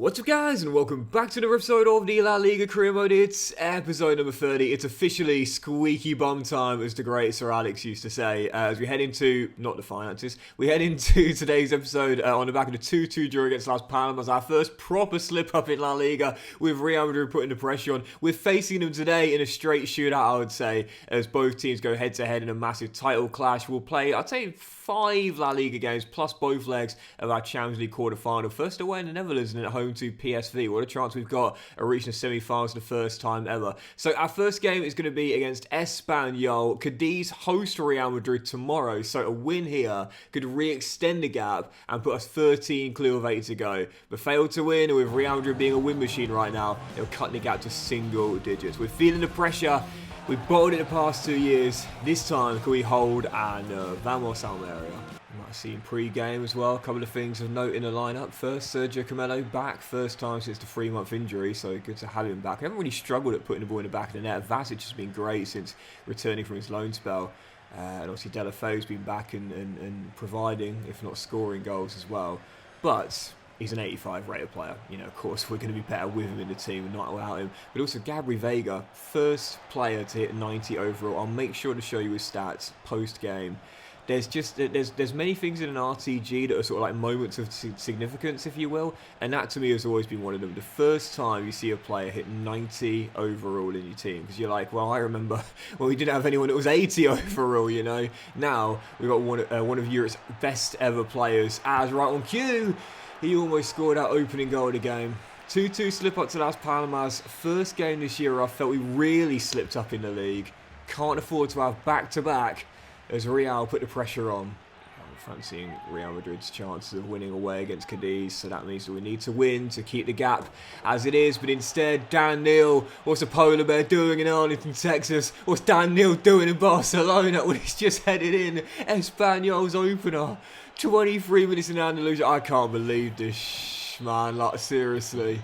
What's up guys, and welcome back to another episode of the La Liga career mode. It's episode number 30. It's officially squeaky bum time, as the great Sir Alex used to say, as we head into, not the finances, we head into today's episode on the back of the 2-2 draw against Las Palmas, our first proper slip up in La Liga, with Real Madrid putting the pressure on. We're facing them today in a straight shootout, I would say, as both teams go head to head in a massive title clash. We'll play, I'd say, 5 La Liga games, plus both legs of our Champions League quarter-final. First away in the Netherlands and at home to PSV. What a chance we've got of reaching the semi-finals for the first time ever. So our first game is going to be against Espanyol. Cadiz host Real Madrid tomorrow, so a win here could re-extend the gap and put us 13 clear of 8 to go. But failed to win, with Real Madrid being a win machine right now, it'll cut the gap to single digits. We're feeling the pressure. We've bottled it the past 2 years. This time, can we hold and vamos Almeria? You might have seen pre-game as well. A couple of things of note in the lineup. First, Sergio Camelo back. First time since the 3-month injury, so good to have him back. I haven't really struggled at putting the ball in the back of the net. Vasic has been great since returning from his loan spell. And obviously, Delafeu's been back and providing, if not scoring, goals as well. But he's an 85 rated player. You know, of course, we're going to be better with him in the team and not without him. But also, Gabri Veiga, first player to hit 90 overall. I'll make sure to show you his stats post-game. There's many things in an RTG that are sort of like moments of significance, if you will. And that, to me, has always been one of them. The first time you see a player hit 90 overall in your team. Because you're like, well, I remember when we didn't have anyone that was 80 overall, you know. Now, we've got one of Europe's best ever players as right on cue. He almost scored our opening goal of the game. 2-2 slip up to Las Palmas. First game this year I felt we really slipped up in the league. Can't afford to have back-to-back as Real put the pressure on. I'm fancying Real Madrid's chances of winning away against Cadiz, so that means that we need to win to keep the gap as it is. But instead, Dan Neil, what's a polar bear doing in Arlington, Texas? What's Dan Neil doing in Barcelona when he's just headed in Espanyol's opener? 23 minutes in Andalusia. I can't believe this, man. Like, seriously.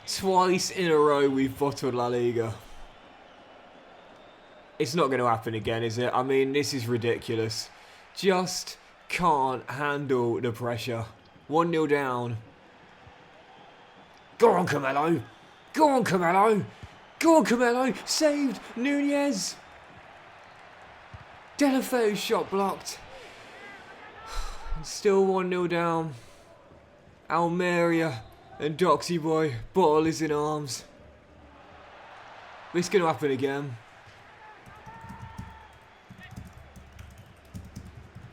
Twice in a row we've bottled La Liga. It's not going to happen again, is it? I mean, this is ridiculous. Just can't handle the pressure. 1-0 down. Go on, Camelo. Go on, Camelo. Go on, Camelo. Saved. Nunez. Delafeu's shot blocked. Still 1-0 down. Almeria and Doxy boy. Bottle is in arms. It's going to happen again.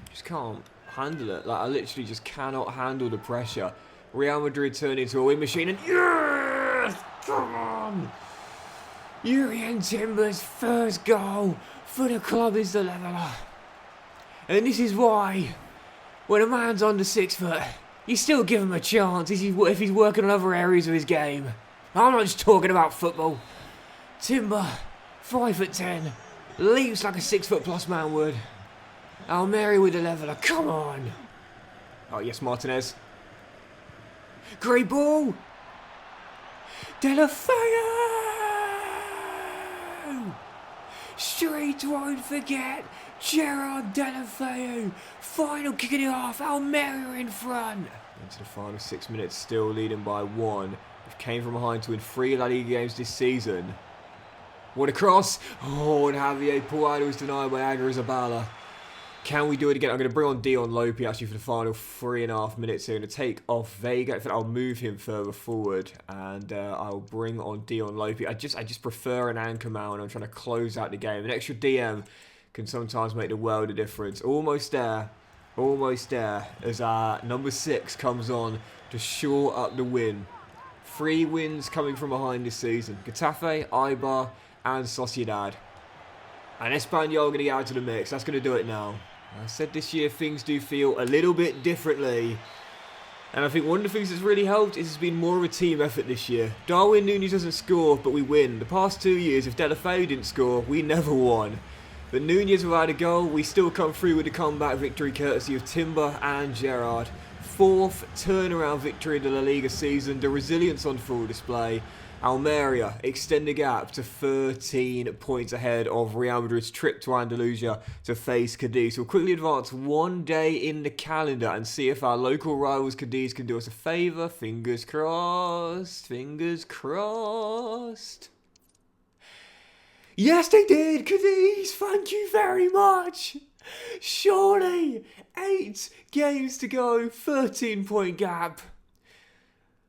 Just can't handle it. Like, I literally just cannot handle the pressure. Real Madrid turned into a win machine and yes! Come on! Jurrien Timber's first goal for the club is the leveller. And this is why, when a man's under 6 foot, you still give him a chance if he's working on other areas of his game. I'm not just talking about football. Timber, 5'10", leaps like a 6 foot plus man would. Almeria with the leveller, come on. Oh yes, Martinez. Great ball. Delafeu. Street won't forget. Gerard Delafeu, final kick in half, Almeria in front. Into the final 6 minutes, still leading by 1. We came from behind to win 3 La Liga games this season. What a cross! Oh, and Javier Puado was denied by Agrizabala. Can we do it again? I'm going to bring on Dion Lopi actually for the final 3.5 minutes here. I'm going to take off Veiga. In fact, I'll move him further forward and I'll bring on Dion Lopi. I just prefer an anchor man when I'm trying to close out the game. An extra DM can sometimes make the world of difference. Almost there as our number 6 comes on to shore up the win. 3 wins coming from behind this season. Getafe, Eibar and Sociedad. And Espanyol are going to get out of the mix. That's going to do it now. I said this year things do feel a little bit differently. And I think one of the things that's really helped is it's been more of a team effort this year. Darwin Núñez doesn't score, but we win. The past 2 years, if Delafeu didn't score, we never won. But Núñez without a goal, we still come through with a comeback victory courtesy of Timber and Gerrard. 4th turnaround victory in the La Liga season, the resilience on full display. Almeria extend the gap to 13 points ahead of Real Madrid's trip to Andalusia to face Cadiz. We'll quickly advance one day in the calendar and see if our local rivals Cadiz can do us a favour. Fingers crossed. Fingers crossed. Yes, they did, Cadiz. Thank you very much. Surely, 8 games to go, 13-point gap.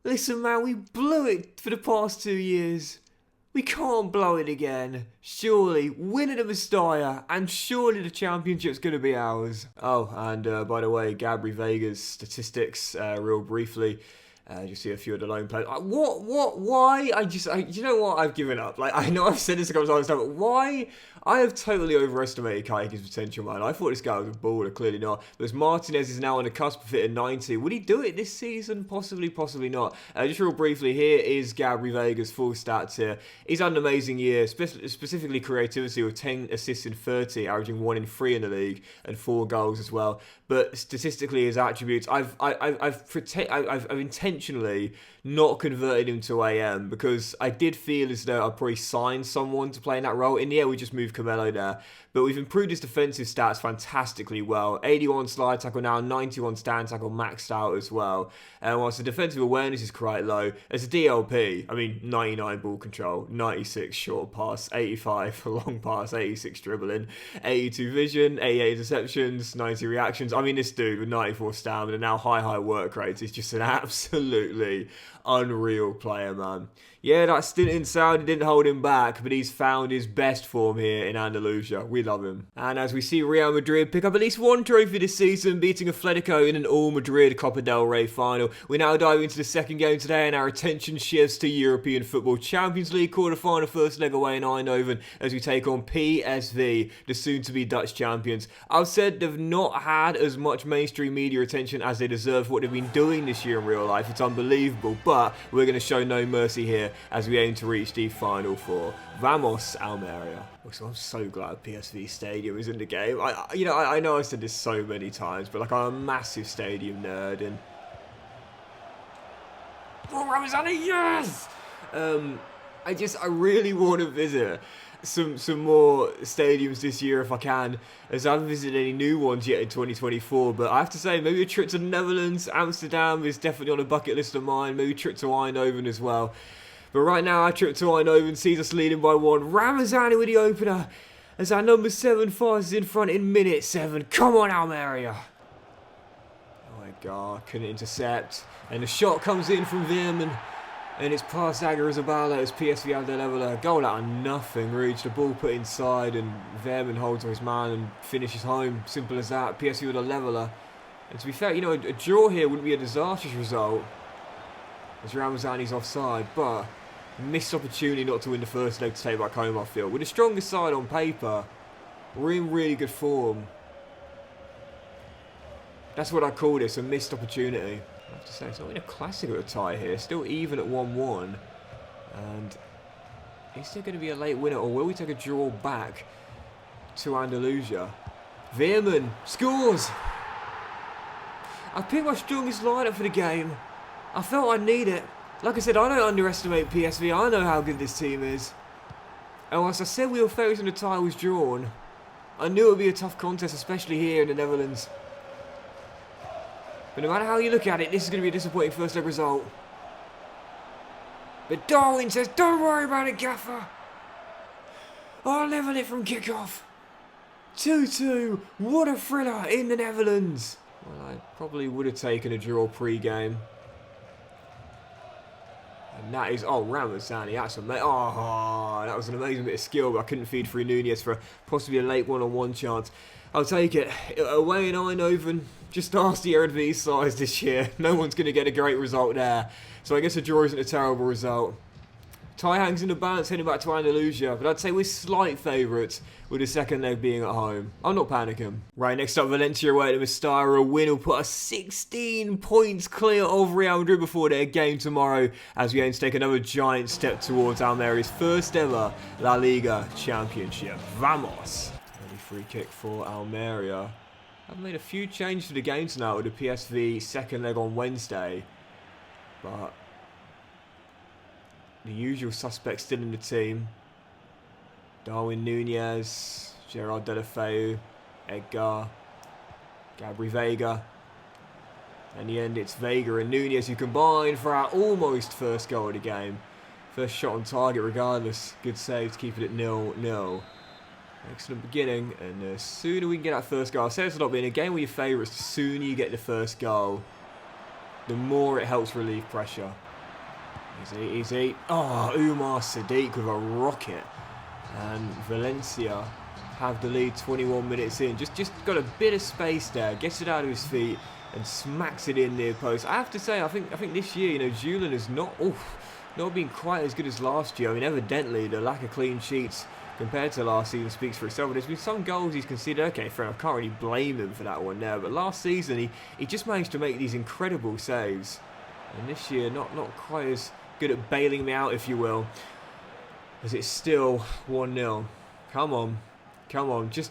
Listen, man, we blew it for the past 2 years. We can't blow it again. Surely, win at the Mestalla, and surely the championship's going to be ours. Oh, and by the way, Gabri Vega's statistics, real briefly. You see a few of the lone players. Why? You know what? I've given up. Like, I know I've said this a couple of times, but why? I have totally overestimated Kaiki's potential, man. I thought this guy was a baller, clearly not. But as Martinez is now on the cusp of hitting 90, would he do it this season? Possibly, possibly not. Just real briefly, here is Gabri Vega's full stats here. He's had an amazing year, specifically creativity with 10 assists in 30, averaging 1 in 3 in the league, and 4 goals as well. But statistically, his attributes, I've intentionally not converted him to AM because I did feel as though I'd probably sign someone to play in that role. In the end, we just moved Camelo there. But we've improved his defensive stats fantastically well. 81 slide tackle now, 91 stand tackle maxed out as well. And whilst the defensive awareness is quite low, as a DLP, I mean, 99 ball control, 96 short pass, 85 long pass, 86 dribbling, 82 vision, 88 interceptions, 90 reactions. I mean, this dude with 94 stamina and now high work rates is just an absolutely unreal player, man. Yeah, that stint in Saudi didn't hold him back, but he's found his best form here in Andalusia. We love him. And as we see Real Madrid pick up at least one trophy this season, beating Atletico in an all-Madrid Copa del Rey final, we now dive into the second game today, and our attention shifts to European Football Champions League quarter-final first leg away in Eindhoven as we take on PSV, the soon-to-be Dutch champions. I've said they've not had as much mainstream media attention as they deserve for what they've been doing this year in real life. It's unbelievable, but we're going to show no mercy here as we aim to reach the Final Four. Vamos, Almeria. So I'm so glad PSV Stadium is in the game. I know I've said this so many times, but like I'm a massive stadium nerd and... Oh, Ramazani, yes! I really want to visit some more stadiums this year if I can, as I haven't visited any new ones yet in 2024, but I have to say maybe a trip to the Netherlands, Amsterdam is definitely on a bucket list of mine, maybe a trip to Eindhoven as well. But right now our trip to Eindhoven sees us leading by 1. Ramazani with the opener as our number 7 fires in front in minute 7. Come on, Almeria. Oh my god, couldn't intercept. And the shot comes in from Veerman. And it's past Aguirre-Zabala as PSV have their leveller. Goal out of nothing, reach. The ball put inside and Veerman holds on his man and finishes home. Simple as that. PSV with a leveller. And to be fair, a draw here wouldn't be a disastrous result, as Ramazani's offside, but missed opportunity not to win the first leg to take back home, I feel. We're the strongest side on paper. We're in really good form. That's what I call this, a missed opportunity. I have to say, it's not been a classic of a tie here. Still even at 1-1. And is there going to be a late winner, or will we take a draw back to Andalusia? Veerman scores! I picked my strongest lineup for the game. I felt I'd need it. Like I said, I don't underestimate PSV. I know how good this team is. And whilst I said we were favourites when the tie was drawn, I knew it would be a tough contest, especially here in the Netherlands. But no matter how you look at it, this is going to be a disappointing first leg result. But Darwin says, don't worry about it, Gaffer. I'll level it from kickoff. 2-2. What a thriller in the Netherlands. Well, I probably would have taken a draw pre-game. And that is, Ramazani, that's amazing. Oh, that was an amazing bit of skill, but I couldn't feed through Nunez for possibly a late one-on-one chance. I'll take it. Away in Eindhoven, just ask the Eredivisie size this year. No one's going to get a great result there. So I guess a draw isn't a terrible result. Tie hangs in the balance heading back to Andalusia, but I'd say we're slight favourites, with the second leg being at home. I'm not panicking. Right, next up, Valencia away to Mestalla. A win will put us 16 points clear of Real Madrid before their game tomorrow, as we aim to take another giant step towards Almeria's first ever La Liga championship. Vamos! Early free kick for Almeria. I've made a few changes to the game tonight with the PSV second leg on Wednesday. But the usual suspects still in the team. Darwin Nunez, Gerard Deulofeu, Edgar, Gabri Veiga. In the end, it's Veiga and Nunez who combine for our almost first goal of the game. First shot on target regardless. Good save to keep it at 0-0. Excellent beginning, and the sooner we can get that first goal, I say it's a lot, but in a game with your favourites, the sooner you get the first goal, the more it helps relieve pressure. Easy. Oh, Umar Sadiq with a rocket. And Valencia have the lead 21 minutes in. Just got a bit of space there, gets it out of his feet and smacks it in near post. I have to say, I think this year, you know, Julian has not been quite as good as last year. I mean, evidently the lack of clean sheets compared to last season speaks for itself. But there's been some goals he's conceded. Okay, fair enough, can't really blame him for that one there. But last season he just managed to make these incredible saves, and this year not quite as good at bailing me out, if you will, as it's still 1-0. Come on, just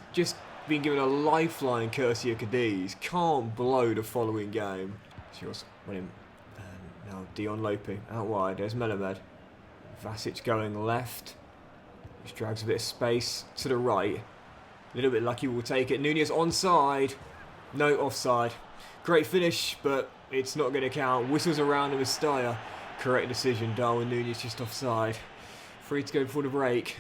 being given a lifeline courtesy of Cadiz. Can't blow the following game. It's yours. William. And now Dion Lopi out wide. There's Melamed. Vasic going left. Just drags a bit of space to the right. A little bit lucky, we'll take it. Nunez onside. No, offside. Great finish, but it's not going to count. Whistles around the Mestalla. Correct decision. Darwin Nunez just offside. Free to go before the break.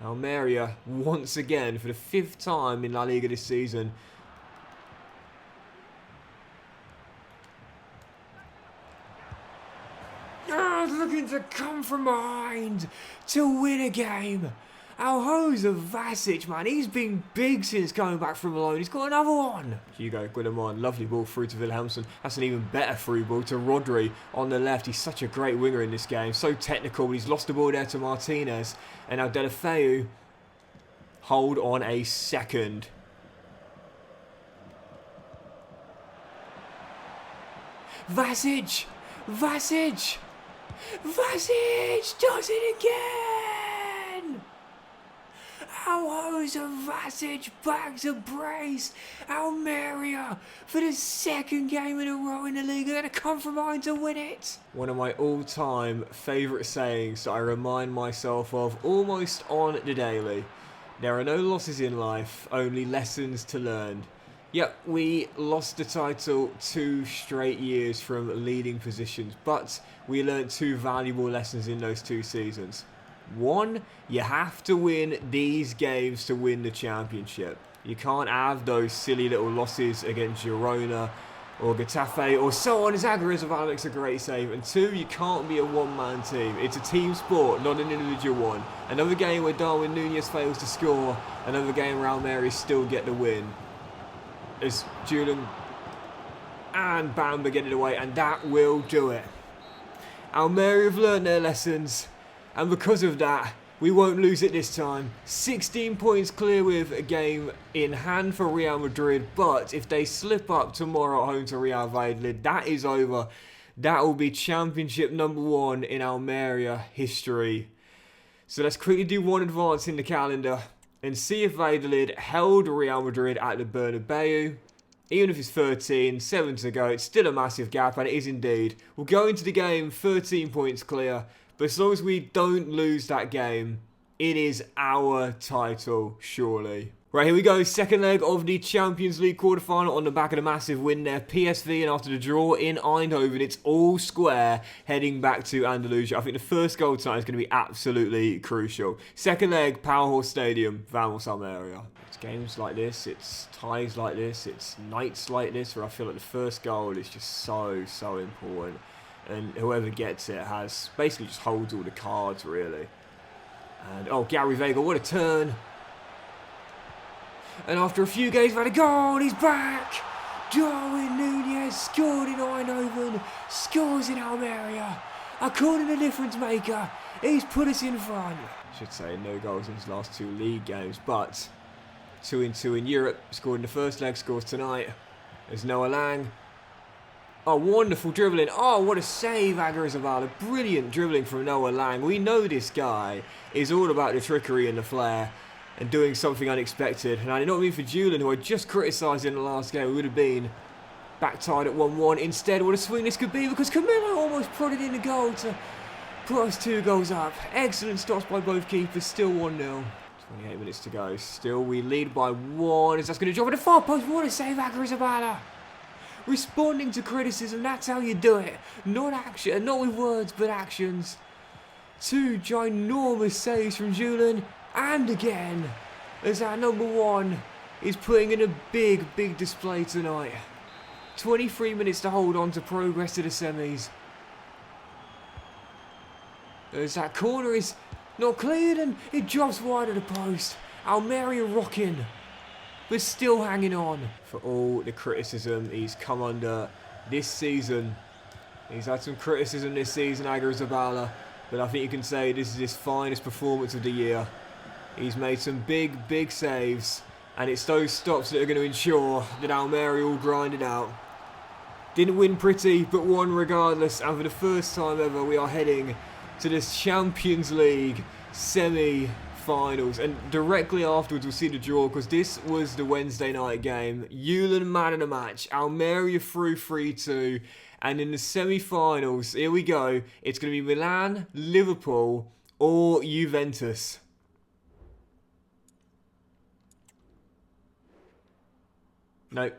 Almeria, once again, for the 5th time in La Liga this season. Looking to come from behind to win a game. Aljosa Vasic, man, he's been big since coming back from loan. He's got another one. Hugo Guillamon, lovely ball through to Wilhelmsen. That's an even better through ball to Rodri on the left. He's such a great winger in this game. So technical, but he's lost the ball there to Martinez. And now Deulofeu, hold on a second. Vasic does it again! Aljosa Vasic back to brace. Almeria for the 2nd game in a row in the league. They're going to come from behind to win it. One of my all-time favourite sayings that I remind myself of almost on the daily. There are no losses in life, only lessons to learn. Yep, we lost the title 2 straight years from leading positions, but we learned 2 valuable lessons in those 2 seasons. 1, you have to win these games to win the championship. You can't have those silly little losses against Girona or Getafe or so on. Zagreb makes a great save. And 2, you can't be a one-man team. It's a team sport, not an individual one. Another game where Darwin Nunez fails to score. Another game where Almeria still get the win. As Julian and Bamba get it away, and that will do it. Almeria have learned their lessons, and because of that, we won't lose it this time. 16 points clear with a game in hand for Real Madrid, but if they slip up tomorrow at home to Real Valladolid, that is over. That will be championship number 1 in Almeria history. So let's quickly do one advance in the calendar and see if Valladolid held Real Madrid at the Bernabeu. Even if it's 13, 7 to go, it's still a massive gap, and it is indeed. We'll go into the game 13 points clear, but as long as we don't lose that game, it is our title, surely. Right, here we go, second leg of the Champions League quarterfinal on the back of a massive win there. PSV, and after the draw in Eindhoven, it's all square heading back to Andalusia. I think the first goal tonight is going to be absolutely crucial. Second leg, Powerhouse Stadium, Vamos Almeria. It's games like this, it's ties like this, it's nights like this where I feel like the first goal is just so important. And whoever gets it has basically just holds all the cards, really. And, oh, Gabri Veiga, what a turn. And after a few games, we've had a goal, he's back! Darwin Nunez scored in Eindhoven, scores in Almeria. I call him a difference maker. He's put us in front. I should say no goals in his last 2 league games, but 2-2 in Europe. Scored in the first leg, scores tonight. There's Noah Lang. Oh, wonderful dribbling. Oh, what a save, Zagreb. Brilliant dribbling from Noah Lang. We know this guy is all about the trickery and the flair. and doing something unexpected. And I did not mean for Julian, who I just criticised in the last game. We would have been back tied at 1-1. Instead, what a swing this could be, because Camilo almost prodded in the goal to put us 2 goals up. Excellent stops by both keepers, still 1-0. 28 minutes to go. Still, we lead by 1. Is that going to drop at the far post? What a save, Agrizabala. Responding to criticism, that's how you do it. Not action, not with words, but actions. 2 ginormous saves from Julian. And again, as our number 1 is putting in a big, big display tonight. 23 minutes to hold on to progress to the semis. As that corner is not cleared and it drops wide of the post. Almeria rocking, but still hanging on. For all the criticism he's come under this season. He's had some criticism this season, Agrizabala, but I think you can say this is his finest performance of the year. He's made some big, big saves, and it's those stops that are going to ensure that Almeria will grind it out. Didn't win pretty, but won regardless, and for the first time ever we are heading to this Champions League semi-finals, and directly afterwards we'll see the draw, because this was the Wednesday night game. Julian man of the match, Almeria through 3-2, and in the semi-finals, here we go, it's going to be Milan, Liverpool, or Juventus. Nope.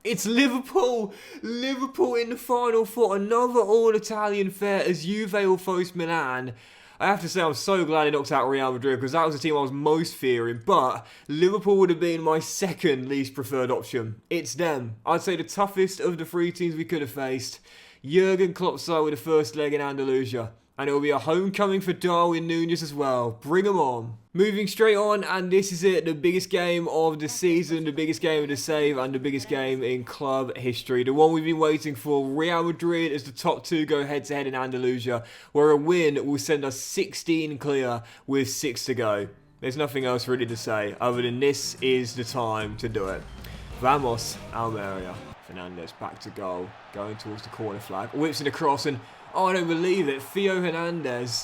It's Liverpool! Liverpool in the final for another all-Italian fare as Juve will face Milan. I have to say I'm so glad they knocked out Real Madrid, because that was the team I was most fearing, but Liverpool would have been my second least preferred option. It's them. I'd say the toughest of the 3 teams we could have faced. Jurgen Klopp's side with the first leg in Andalusia. And it will be a homecoming for Darwin Núñez as well. Bring them on. Moving straight on, and this is it. The biggest game of the season, the biggest game of the save, and the biggest game in club history. The one we've been waiting for. Real Madrid as the top 2 go head-to-head in Andalusia, where a win will send us 16 clear with 6 to go. There's nothing else really to say, other than this is the time to do it. Vamos, Almeria. Fernandez back to goal, going towards the corner flag. Whips it across, and oh, I don't believe it. Theo Zidane,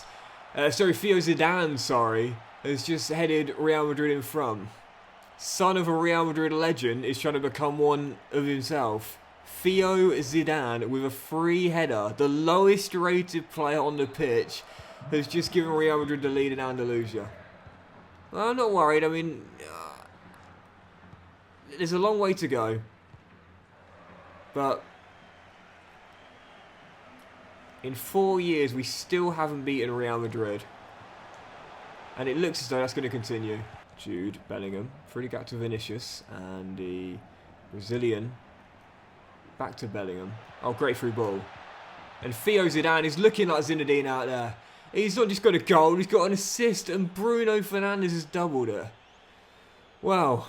has just headed Real Madrid in front. Son of a Real Madrid legend is trying to become one of himself. Theo Zidane with a free header, the lowest rated player on the pitch, has just given Real Madrid the lead in Andalusia. Well, I'm not worried. I mean, there's a long way to go. But in 4 years, we still haven't beaten Real Madrid. And it looks as though that's going to continue. Jude Bellingham, free back to Vinicius, and the Brazilian back to Bellingham. Oh, great through ball. And Theo Zidane is looking like Zinedine out there. He's not just got a goal, he's got an assist, and Bruno Fernandes has doubled it. Well,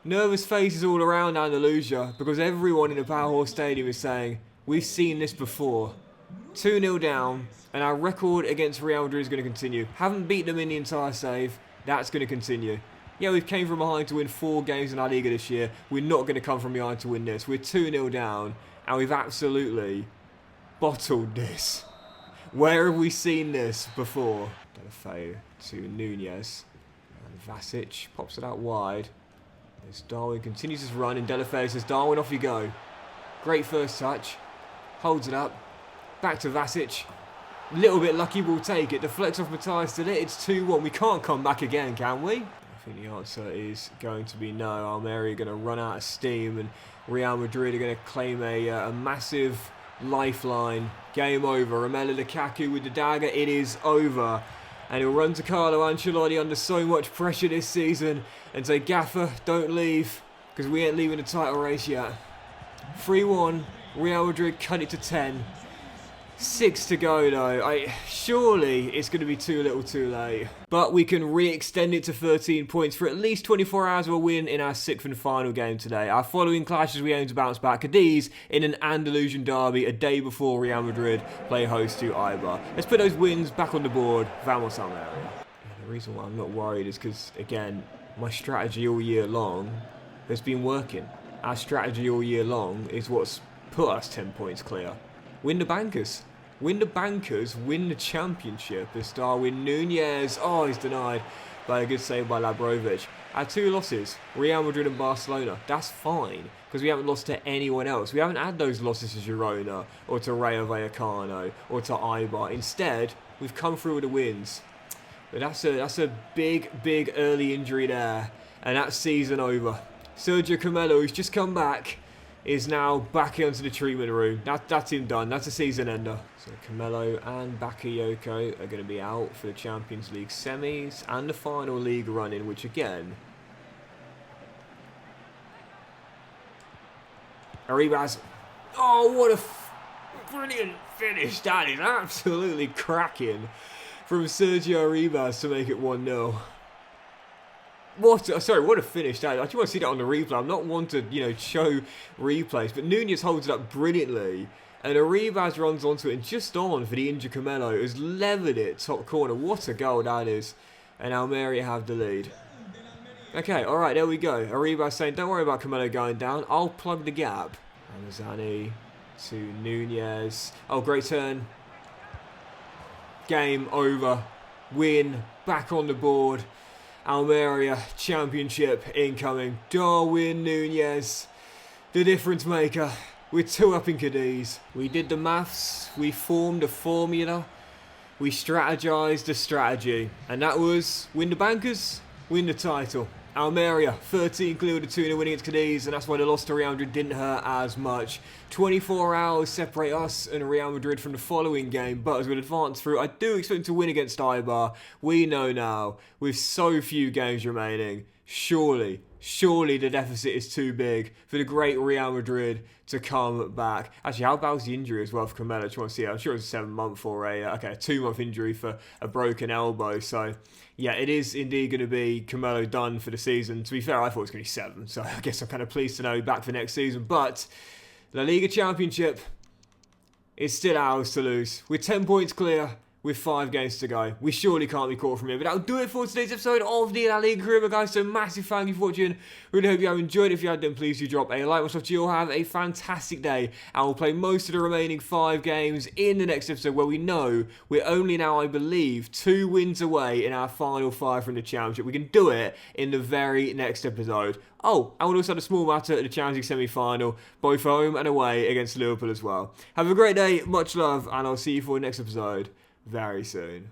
nervous faces all around Andalusia, because everyone in the Powerhouse Stadium is saying, we've seen this before. 2-0 down, and our record against Real Madrid is going to continue. Haven't beat them in the entire save. That's going to continue. Yeah, we've came from behind to win 4 games in our Liga this year. We're not going to come from behind to win this. We're 2-0 down, and we've absolutely bottled this. Where have we seen this before? Delafeu to Núñez. And Vasic pops it out wide. As Darwin continues his run, and Delafeu says, Darwin, off you go. Great first touch. Holds it up. Back to Vasic. Little bit lucky, we'll take it. Deflects off Matthias to it. It's 2-1. We can't come back again, can we? I think the answer is going to be no. Almeria are going to run out of steam, and Real Madrid are going to claim a massive lifeline. Game over. Romelu Lukaku with the dagger. It is over. And he'll run to Carlo Ancelotti under so much pressure this season and say, Gaffer, don't leave, because we ain't leaving the title race yet. 3-1. Real Madrid cut it to 10. 6 to go though. Surely it's going to be too little too late. But we can re-extend it to 13 points for at least 24 hours of a win in our 6th and final game today. Our following clashes we aim to bounce back. Cadiz in an Andalusian derby a day before Real Madrid play host to Eibar. Let's put those wins back on the board. Vamos Almeria. The reason why I'm not worried is because, again, my strategy all year long has been working. Our strategy all year long is what's put us 10 points clear. Win the bankers. Win the Bankers, win the Championship as Darwin Nunez. Oh, he's denied by a good save by Labrovic. Our 2 losses, Real Madrid and Barcelona. That's fine, because we haven't lost to anyone else. We haven't had those losses to Girona, or to Rayo Vallecano, or to Eibar. Instead, we've come through with the wins. But that's a big early injury there. And that's season over. Sergio Camelo, who's just come back, is now back into the treatment room. That's him done. That's a season ender. So Camelo and Bakayoko are going to be out for the Champions League semis and the final league run-in, which again... Arribas. Oh, what a brilliant finish. That is absolutely cracking from Sergio Arribas to make it 1-0. What a finish that. I just want to see that on the replay. I'm not one to, show replays, but Nunez holds it up brilliantly. And Arribas runs onto it and just on for the injured Camelo has levered it top corner. What a goal that is. And Almeria have the lead. Okay, alright, there we go. Arribas saying, don't worry about Camelo going down. I'll plug the gap. Ramazani to Nunez. Oh, great turn. Game over. Win. Back on the board. Almeria Championship incoming. Darwin Nunez, the difference maker. We're 2 up in Cadiz. We did the maths. We formed a formula. We strategized a strategy. And that was win the Bankers, win the title. Almeria, 13 clear with a 2-0 winning against Cadiz, and that's why the loss to Real Madrid didn't hurt as much. 24 hours separate us and Real Madrid from the following game, but as we advance through, I do expect to win against Eibar. We know now, with so few games remaining, surely the deficit is too big for the great Real Madrid to come back. Actually, how bad's the injury as well for Camelo? I just want to see it. I'm sure it's a 7-month or a 2-month injury for a broken elbow. So, yeah, it is indeed going to be Camelo done for the season. To be fair, I thought it was going to be 7. So I guess I'm kind of pleased to know he's back for next season. But the Liga Championship is still ours to lose. We're 10 points clear with 5 games to go. We surely can't be caught from here. But that'll do it for today's episode of the La Liga Career, guys. So massive thank you for watching. Really hope you have enjoyed. If you have, then please do drop a like. Myself to you all have a fantastic day. And we'll play most of the remaining 5 games in the next episode, where we know we're only now, I believe, 2 wins away in our final 5 from the Championship. We can do it in the very next episode. Oh, and we'll also have a small matter at the Champions League semi-final, both home and away against Liverpool as well. Have a great day, much love, and I'll see you for the next episode very soon.